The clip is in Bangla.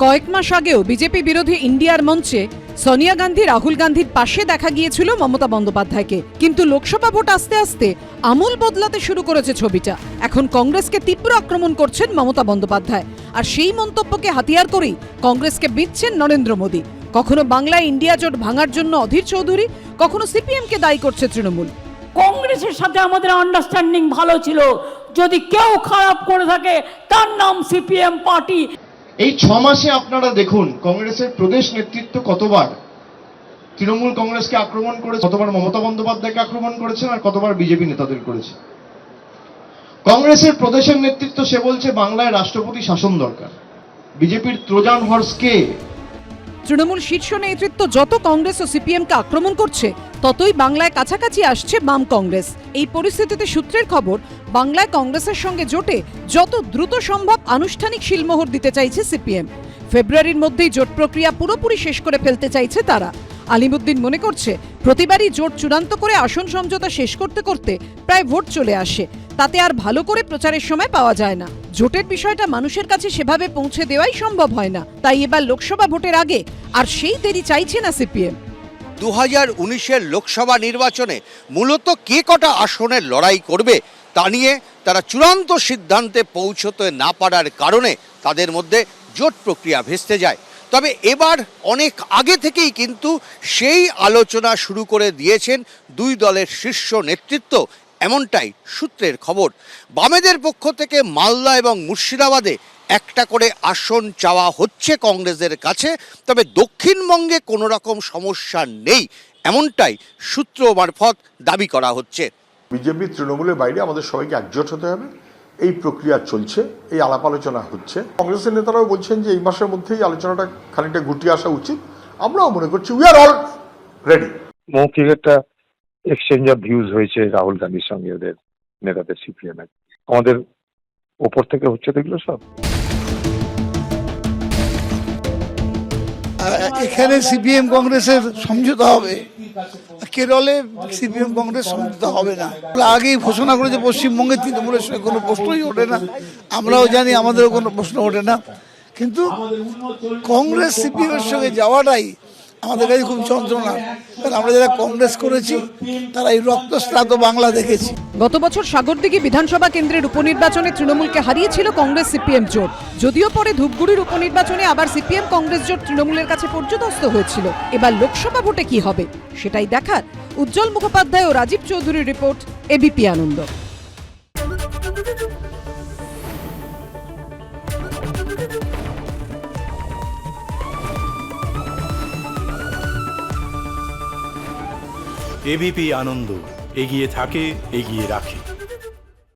কয়েক মাস আগেও বিজেপি বিরোধী ইন্ডিয়ার মঞ্চে সোনিয়া গান্ধী রাহুল গান্ধীর পাশে দেখা গিয়েছিল মমতা বন্দ্যোপাধ্যায়কে, কিন্তু লোকসভা ভোট আসতে আসতে আমূল বদলাতে শুরু করেছে ছবিটা। এখন কংগ্রেসকে তীব্র আক্রমণ করছেন মমতা বন্দ্যোপাধ্যায়, আর সেই মন্তব্যকে হাতিয়ার করেই কংগ্রেসকে বিঁধছেন নরেন্দ্র মোদী। কখনো বাংলায় ইন্ডিয়া জোট ভাঙার জন্য অধীর চৌধুরী, কখনো সিপিএমকে দায়ী করছে তৃণমূল। কংগ্রেসের সাথে আমাদের আন্ডারস্ট্যান্ডিং ভালো ছিল, যদি কেউ খারাপ করে থাকে তার নাম সিপিএম পার্টি। এই 6 মাসে আপনারা দেখুন কংগ্রেসের প্রদেশ নেতৃত্ব কতবার তৃণমূল কংগ্রেসকে আক্রমণ করেছে, কতবার মমতা বন্দ্যোপাধ্যায়কে আক্রমণ করেছেন, আর কতবার বিজেপি নেতাদের করেছে। কংগ্রেসের প্রদেশের নেতৃত্ব সে বলছে বাংলায় রাষ্ট্রপতি শাসন দরকার। বিজেপির ট্রোজান হর্স কে? তৃণমূল শীর্ষ নেতৃত্ব যত কংগ্রেস ও সিপিএমকে আক্রমণ করছে, ততই বাংলায় কাছাকাছি আসছে বাম কংগ্রেস। এই পরিস্থিতিতে সূত্রের খবর, বাংলায় কংগ্রেসের সঙ্গে জোটে যত দ্রুত সম্ভব আনুষ্ঠানিক শিলমোহর দিতে চাইছে সিপিএম। ফেব্রুয়ারির মধ্যেই জোট প্রক্রিয়া পুরোপুরি শেষ করে ফেলতে চাইছে তারা। আলিমুদ্দিন মনে করছে, প্রতিবারই জোট চূড়ান্ত করে আসন সমঝোতা শেষ করতে করতে প্রায় ভোট চলে আসে, তাতে আর ভালো করে প্রচারের সময় পাওয়া যায় না। জোটের বিষয়টা মানুষের কাছে সেভাবে পৌঁছে দেওয়াই সম্ভব হয় না, তাই এবার লোকসভা ভোটের আগে আর সেই দেরি চাইছে না সিপিএম। 2019-এর লোকসভা নির্বাচনে মূলত কে কটা আসনের লড়াই করবে তা নিয়ে তারা চূড়ান্ত সিদ্ধান্তে পৌঁছতে না পারার কারণে তাদের মধ্যে জোট প্রক্রিয়া ভেস্তে যায়। তবে এবার অনেক আগে থেকেই কিন্তু সেই আলোচনা শুরু করে দিয়েছেন দুই দলের শীর্ষ নেতৃত্ব, এমনটাই সূত্রের খবর। বামেদের পক্ষ থেকে মালদা এবং মুর্শিদাবাদে একটা করে আসন চাওয়া হচ্ছে কংগ্রেসের কাছে, তবে দক্ষিণবঙ্গে কোনো রকম সমস্যা নেই, এমনটাই সূত্র মারফত দাবি করা হচ্ছে। বিজেপি তৃণমূলের বাইরে আমাদের সবাইকে একজোট হতে হবে, এই প্রক্রিয়া চলছে, এই আলাপ আলোচনা হচ্ছে। কংগ্রেসের নেতারাও বলছেন যে এই মাসের মধ্যেই আলোচনাটা খানিকটা গুটিয়ে আসা উচিত। আমরাও মনে করছি উই আর অল রেডি। মৌখিক একটা এক্সচেঞ্জ অফ ভিউজ হয়েছে রাহুল গান্ধীর সঙ্গে ওদের নেতাদের সিপিএম এর। আমাদের ওপর থেকে হচ্ছে দেখলো সব। এখানে সিপিএম কংগ্রেসের সমঝোতা হবে, কেরলে সিপিএম কংগ্রেস সমঝোতা হবে না। আগেই ঘোষণা করেছে পশ্চিমবঙ্গে তৃণমূলের সঙ্গে কোনো প্রশ্নই ওঠে না, আমরাও জানি আমাদেরও কোনো প্রশ্ন ওঠে না, কিন্তু কংগ্রেস সিপিএম এর সঙ্গে যাওয়াটাই আমাদের কাছে খুব যন্ত্রণা। আমরা যারা কংগ্রেস করেছি তারা এই রক্তস্নাত বাংলা দেখেছি। গত বছর সাগরদিঘি বিধানসভা কেন্দ্রের উপনির্বাচনে তৃণমূলকে হারিয়েছিল কংগ্রেস সিপিএম জোট। যদিও পরে ধূপগুড়ির উপনির্বাচনে আবার সিপিএম কংগ্রেস জোট তৃণমূলের কাছে পর্যদস্ত হয়েছিল। এবার লোকসভা ভোটে কি হবে সেটাই দেখার। উজ্জ্বল মুখোপাধ্যায় ও রাজীব চৌধুরীর রিপোর্ট, এবিপি আনন্দ। এবিপি আনন্দ, এগিয়ে থাকে, এগিয়ে রাখে।